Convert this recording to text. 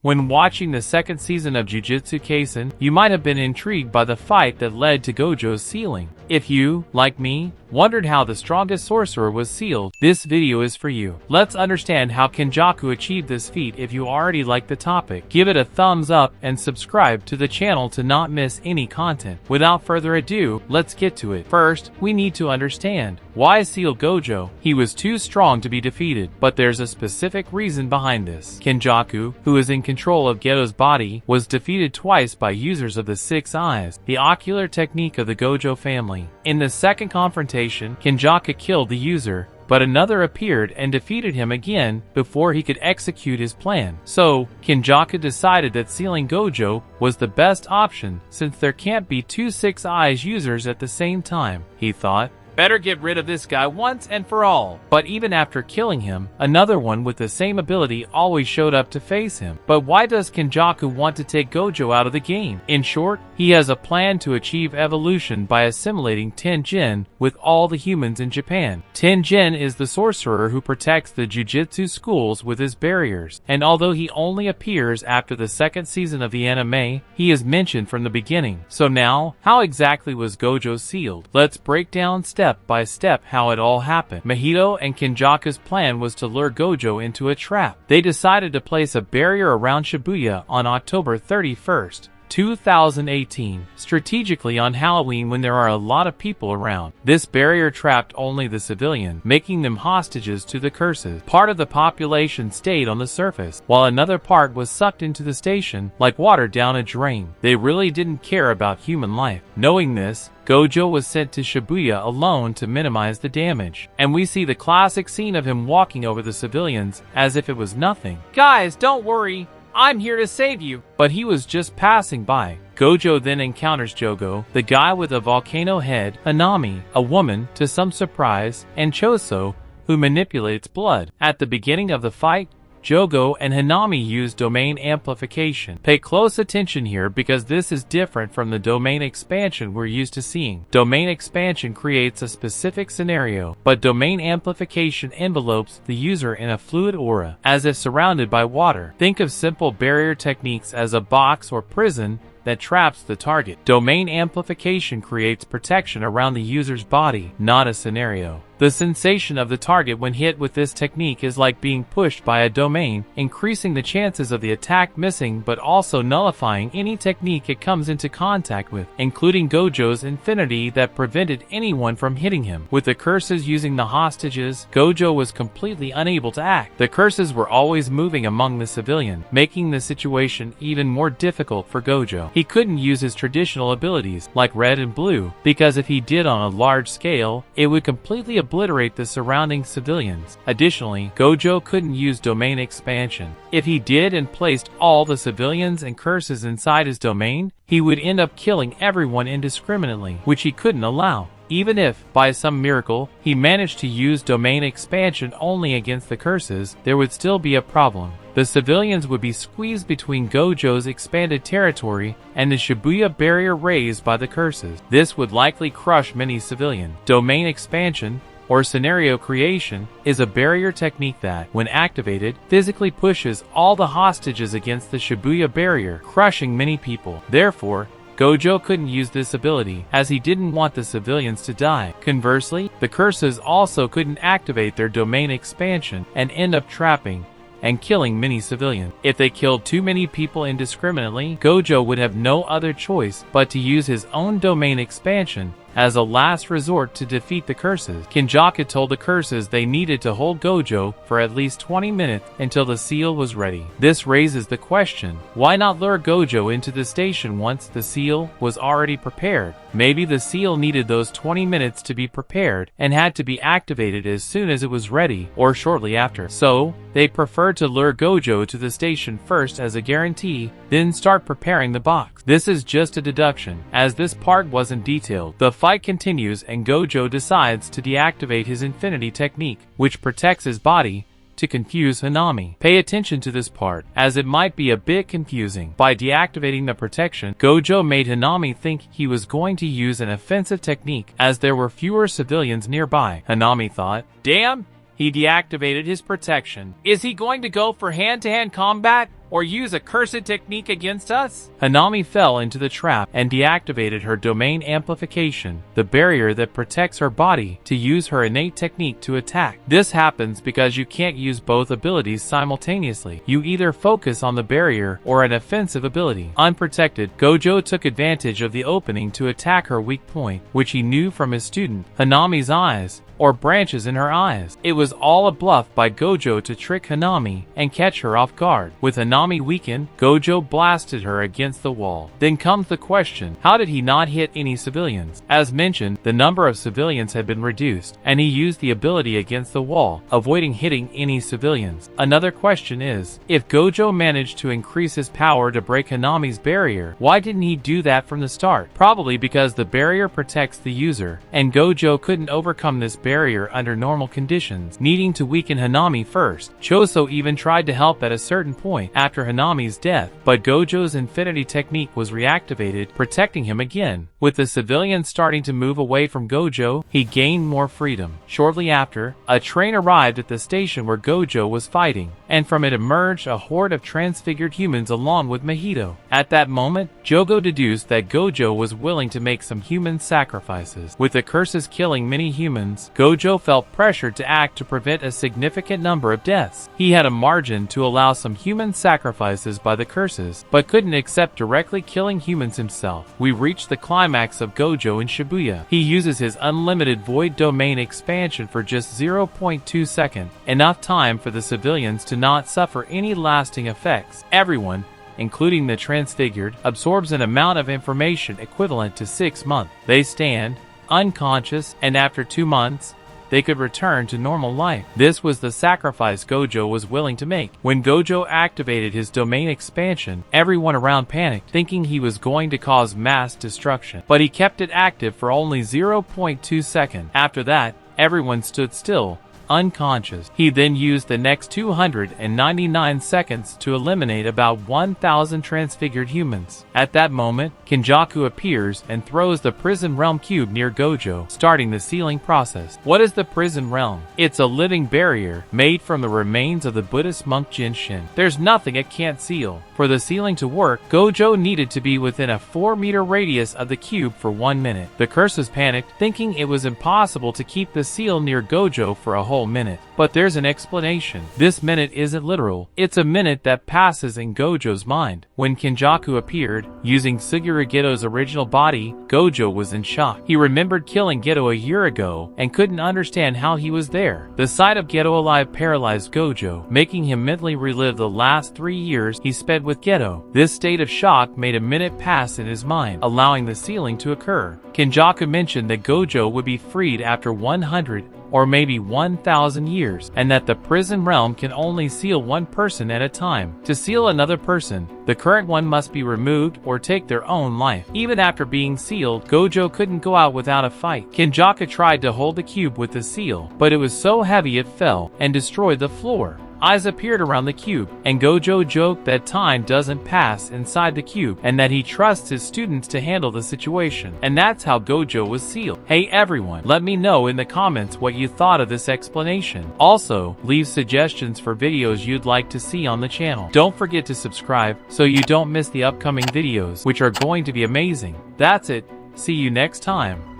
When watching the second season of Jujutsu Kaisen, you might have been intrigued by the fight that led to Gojo's sealing. If you, like me, wondered how the strongest sorcerer was sealed, this video is for you. Let's understand how Kenjaku achieved this feat. If you already like the topic, give it a thumbs up and subscribe to the channel to not miss any content. Without further ado, let's get to it. First, we need to understand why seal Gojo. He was too strong to be defeated, but there's a specific reason behind this. Kenjaku, who is in control of Gojo's body, was defeated twice by users of the Six Eyes, the ocular technique of the Gojo family. In the second confrontation, Kenjaku killed the user, but another appeared and defeated him again before he could execute his plan. So, Kenjaku decided that sealing Gojo was the best option since there can't be two Six Eyes users at the same time. He thought, better get rid of this guy once and for all. But even after killing him, another one with the same ability always showed up to face him. But why does Kenjaku want to take Gojo out of the game? In short, he has a plan to achieve evolution by assimilating Tenjin with all the humans in Japan. Tenjin is the sorcerer who protects the Jujutsu schools with his barriers. And although he only appears after the second season of the anime, he is mentioned from the beginning. So now, how exactly was Gojo sealed? Let's break down step by step how it all happened. Mahito and Kenjaku's plan was to lure Gojo into a trap. They decided to place a barrier around Shibuya on October 31st. 2018, strategically on Halloween when there are a lot of people around. This barrier trapped only the civilians, making them hostages to the curses. Part of the population stayed on the surface, while another part was sucked into the station like water down a drain. They really didn't care about human life. Knowing this, Gojo was sent to Shibuya alone to minimize the damage. And we see the classic scene of him walking over the civilians as if it was nothing. Guys, don't worry. I'm here to save you. But he was just passing by. Gojo then encounters Jogo, the guy with a volcano head, Hanami, a woman, to some surprise, and Choso, who manipulates blood. At the beginning of the fight, Jogo and Hanami use domain amplification. Pay close attention here because this is different from the domain expansion we're used to seeing. Domain expansion creates a specific scenario, but domain amplification envelopes the user in a fluid aura, as if surrounded by water. Think of simple barrier techniques as a box or prison that traps the target. Domain amplification creates protection around the user's body, not a scenario. The sensation of the target when hit with this technique is like being pushed by a domain, increasing the chances of the attack missing but also nullifying any technique it comes into contact with, including Gojo's infinity that prevented anyone from hitting him. With the curses using the hostages, Gojo was completely unable to act. The curses were always moving among the civilians, making the situation even more difficult for Gojo. He couldn't use his traditional abilities, like red and blue, because if he did on a large scale, it would completely obliterate the surrounding civilians. Additionally, Gojo couldn't use domain expansion. If he did and placed all the civilians and curses inside his domain, he would end up killing everyone indiscriminately, which he couldn't allow. Even if, by some miracle, he managed to use domain expansion only against the curses, there would still be a problem. The civilians would be squeezed between Gojo's expanded territory and the Shibuya barrier raised by the curses. This would likely crush many civilians. Domain expansion, or scenario creation, is a barrier technique that, when activated, physically pushes all the hostages against the Shibuya barrier, crushing many people. Therefore, Gojo couldn't use this ability, as he didn't want the civilians to die. Conversely, the curses also couldn't activate their domain expansion and end up trapping and killing many civilians. If they killed too many people indiscriminately, Gojo would have no other choice but to use his own domain expansion as a last resort to defeat the curses. Kenjaku told the curses they needed to hold Gojo for at least 20 minutes until the seal was ready. This raises the question, why not lure Gojo into the station once the seal was already prepared? Maybe the seal needed those 20 minutes to be prepared and had to be activated as soon as it was ready or shortly after. So, they preferred to lure Gojo to the station first as a guarantee, then start preparing the box. This is just a deduction, as this part wasn't detailed. The fight continues and Gojo decides to deactivate his infinity technique, which protects his body, to confuse Hanami. Pay attention to this part, as it might be a bit confusing. By deactivating the protection, Gojo made Hanami think he was going to use an offensive technique, as there were fewer civilians nearby. Hanami thought, damn, he deactivated his protection. Is he going to go for hand-to-hand combat? or use a cursed technique against us? Hanami fell into the trap and deactivated her domain amplification, the barrier that protects her body, to use her innate technique to attack. This happens because you can't use both abilities simultaneously. You either focus on the barrier or an offensive ability. Unprotected, Gojo took advantage of the opening to attack her weak point, which he knew from his student, Hanami's eyes, or branches in her eyes. It was all a bluff by Gojo to trick Hanami and catch her off guard. With Hanami weakened, Gojo blasted her against the wall. Then comes the question, how did he not hit any civilians? As mentioned, the number of civilians had been reduced, and he used the ability against the wall, avoiding hitting any civilians. Another question is, if Gojo managed to increase his power to break Hanami's barrier, why didn't he do that from the start? Probably because the barrier protects the user, and Gojo couldn't overcome this barrier under normal conditions, needing to weaken Hanami first. Choso even tried to help at a certain point after Hanami's death, but Gojo's infinity technique was reactivated, protecting him again. With the civilians starting to move away from Gojo, he gained more freedom. Shortly after, a train arrived at the station where Gojo was fighting, and from it emerged a horde of transfigured humans along with Mahito. At that moment, Jogo deduced that Gojo was willing to make some human sacrifices. With the curses killing many humans, Gojo felt pressured to act to prevent a significant number of deaths. He had a margin to allow some human sacrifices by the curses, but couldn't accept directly killing humans himself. We reached the climax of Gojo in Shibuya. He uses his unlimited void domain expansion for just 0.2 seconds, enough time for the civilians to not suffer any lasting effects. Everyone, including the transfigured, absorbs an amount of information equivalent to 6 months. They stand unconscious, and after 2 months, they could return to normal life. This was the sacrifice Gojo was willing to make. When Gojo activated his domain expansion, everyone around panicked, thinking he was going to cause mass destruction. But he kept it active for only 0.2 seconds. After that, everyone stood still, unconscious. He then used the next 299 seconds to eliminate about 1,000 transfigured humans. At that moment, Kenjaku appears and throws the Prison Realm cube near Gojo, starting the sealing process. What is the Prison Realm? It's a living barrier made from the remains of the Buddhist monk Jinshin. There's nothing it can't seal. For the sealing to work, Gojo needed to be within a 4-meter radius of the cube for 1 minute. The curses panicked, thinking it was impossible to keep the seal near Gojo for a whole minute. But there's an explanation. This minute isn't literal. It's a minute that passes in Gojo's mind. When Kenjaku appeared, using Suguru Geto's original body, Gojo was in shock. He remembered killing Geto a year ago and couldn't understand how he was there. The sight of Geto alive paralyzed Gojo, making him mentally relive the last 3 years he spent with Geto. This state of shock made a minute pass in his mind, allowing the sealing to occur. Kenjaku mentioned that Gojo would be freed after 100 or maybe 1,000 years, and that the prison realm can only seal one person at a time. To seal another person, the current one must be removed or take their own life. Even after being sealed, Gojo couldn't go out without a fight. Kenjaku tried to hold the cube with the seal, but it was so heavy it fell and destroyed the floor. Eyes appeared around the cube, and Gojo joked that time doesn't pass inside the cube and that he trusts his students to handle the situation. And that's how Gojo was sealed. Hey everyone, let me know in the comments what you thought of this explanation. Also, leave suggestions for videos you'd like to see on the channel. Don't forget to subscribe so you don't miss the upcoming videos, which are going to be amazing. That's it. See you next time.